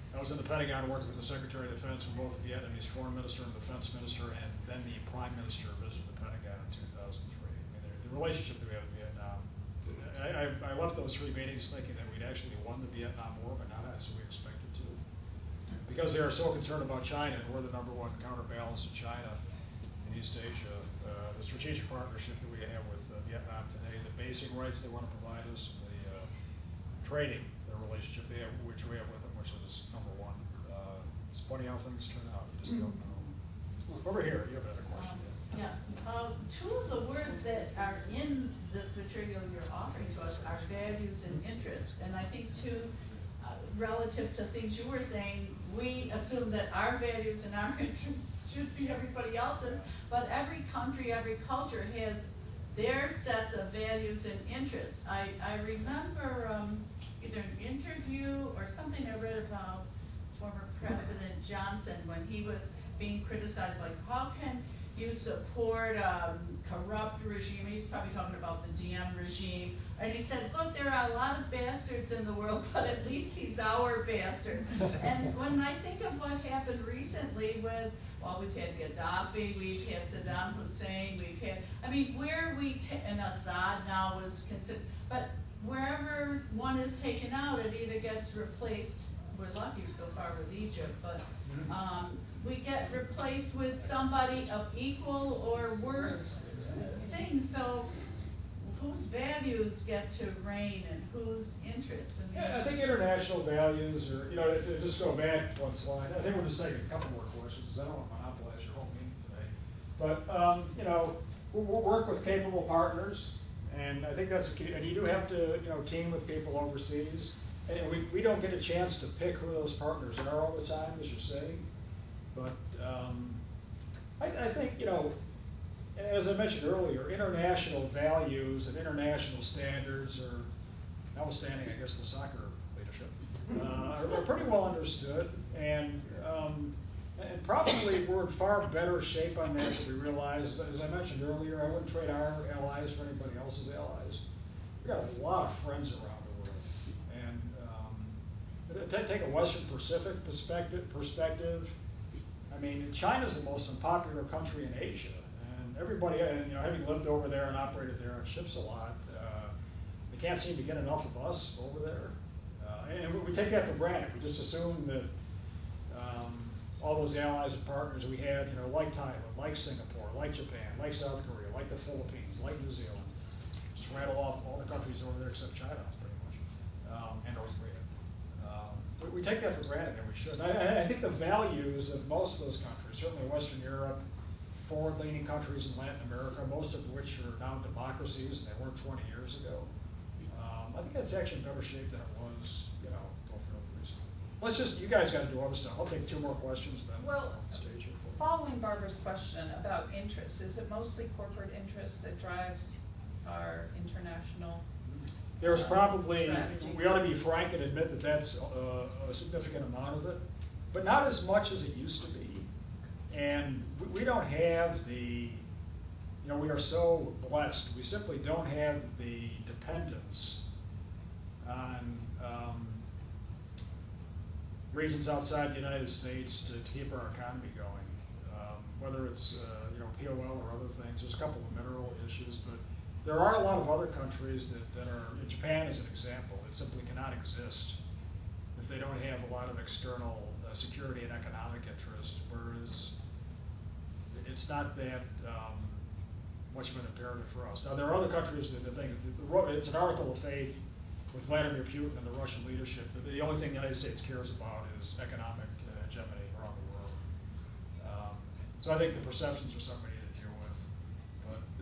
I was in the Pentagon working with the Secretary of Defense when both the Vietnamese Foreign Minister and Defense Minister and then the Prime Minister visited the Pentagon in 2003. I mean, the relationship that we have with Vietnam, I left those 3 meetings thinking that we'd actually won the Vietnam War, but not as we expected to. Because they are so concerned about China, and we're the #1 counterbalance to China in East Asia, the strategic partnership that we have with Vietnam today, the basic rights they want to provide us, the trading, the relationship they have, which we have with them, which is #1. It's funny how things turn out. You just don't know. Over here, you have another question. Yeah, 2 of the words that are in this material you're offering to us are values and interests. And I think too, relative to things you were saying, we assume that our values and our interests should be everybody else's, but every country, every culture has their sets of values and interests. I remember either an interview or something I read about former President Johnson when he was being criticized, like, how can you support a corrupt regime? He's probably talking about the Diem regime. And he said, look, there are a lot of bastards in the world, but at least he's our bastard. And when I think of what happened recently with, well, we've had Gaddafi, we've had Saddam Hussein, we've had, I mean, where we, and Assad now is considered, but wherever one is taken out, it either gets replaced, we're lucky so far with Egypt, but we get replaced with somebody of equal or worse things. So whose values get to reign and whose interests? Yeah, I think international values are, you know, to just go back one slide, I think we'll just take a couple more questions, because I don't want to monopolize your whole meeting today. But, you know, we'll work with capable partners, and I think that's a key, and you do have to, you know, team with people overseas. And we don't get a chance to pick who those partners are all the time, as you're saying. But I think, you know, as I mentioned earlier, international values and international standards are, notwithstanding, I guess, the soccer leadership, are pretty well understood. And probably we're in far better shape on that than we realize. As I mentioned earlier, I wouldn't trade our allies for anybody else's allies. We've got a lot of friends around the world. And take a Western Pacific perspective. I mean, China's the most unpopular country in Asia. And everybody, you know, having lived over there and operated there on ships a lot, they can't seem to get enough of us over there. And we take that for granted. We just assume that all those allies and partners we had, you know, like Thailand, like Singapore, like Japan, like South Korea, like the Philippines, like New Zealand, just rattle off all the countries over there except China, pretty much, and North Korea. We take that for granted, and we should. I think the values of most of those countries, certainly Western Europe, forward-leaning countries in Latin America, most of which are now democracies, and they weren't 20 years ago. I think that's actually in better shape than it was, you know, over the recent. let's just, you guys gotta do other stuff. I'll take 2 more questions then. Well, on stage here. Following Barbara's question about interest, is it mostly corporate interest that drives our international? There's probably, strategy? we ought to be frank and admit that that's a significant amount of it, but not as much as it used to be. And we don't have the, we are so blessed, we simply don't have the dependence on regions outside the United States to keep our economy going. Whether it's, POL or other things, there's a couple of mineral issues, but there are a lot of other countries that are, Japan is an example, that simply cannot exist if they don't have a lot of external security and economic interest, whereas it's not that much of an imperative for us. Now, there are other countries that think, it's an article of faith with Vladimir Putin and the Russian leadership, that the only thing the United States cares about is economic hegemony around the world. So I think the perceptions are something we need to deal with.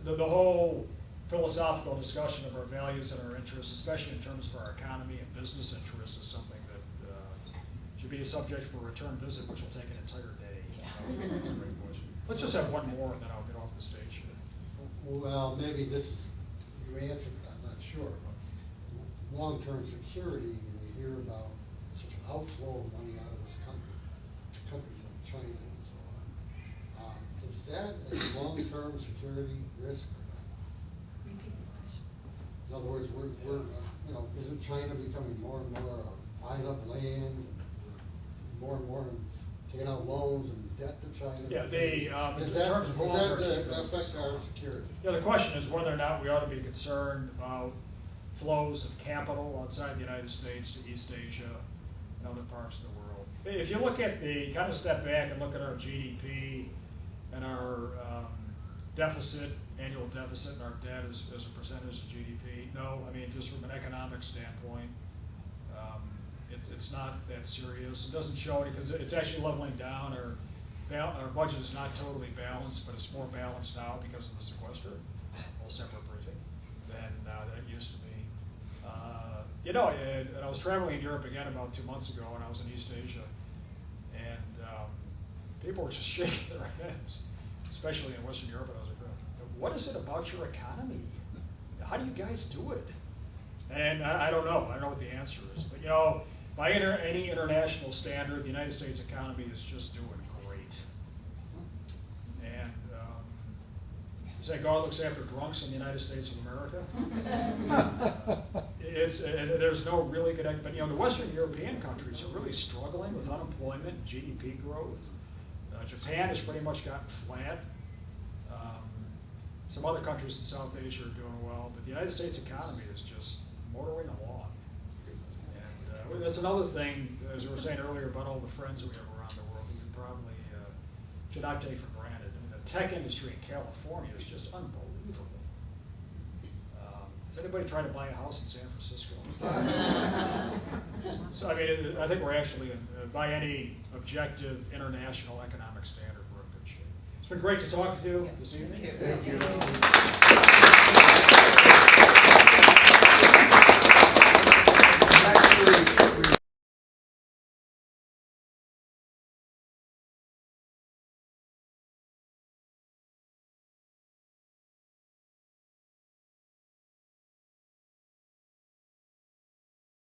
But the whole philosophical discussion of our values and our interests, especially in terms of our economy and business interests, is something that should be a subject for a return visit, which will take an entire day. That's a great question. Let's just have one more, and then I'll get off the stage here. Well, maybe this is, you answered it, I'm not sure, but long-term security, we hear about such an outflow of money out of this country, countries like China and so on. Is that a long-term security risk or not? In other words, we're isn't China becoming more and more buying up land, and more and more taking out loans and debt to China? Yeah, in Does terms of who owns our that affect our security? Yeah, the question is whether or not we ought to be concerned about flows of capital outside the United States to East Asia and other parts of the world. If you look at kind of step back and look at our GDP and our deficit, annual deficit, and our debt as a percentage of GDP, no, I mean, just from an economic standpoint, it's not that serious. It doesn't show it because it's actually leveling down. Our budget is not totally balanced, but it's more balanced now because of the sequester, a whole separate briefing, than it used to be. And I was traveling in Europe again about 2 months ago, and I was in East Asia, and people were just shaking their heads, especially in Western Europe. And I was like, what is it about your economy? How do you guys do it? And I don't know. I don't know what the answer is. But, by any international standard, the United States economy is just doing great. And you say God looks after drunks in the United States of America? There's no really good, but the Western European countries are really struggling with unemployment and GDP growth. Japan has pretty much gotten flat. Some other countries in South Asia are doing well, but the United States economy is just motoring along. And that's another thing, as we were saying earlier, about all the friends we have around the world that we probably should not take for granted. I mean, the tech industry in California is just unbelievable. Has anybody tried to buy a house in San Francisco? So, I mean, I think we're actually, by any objective international economic standard, we're in good shape. It's been great to talk to you this evening. Thank you. Next week.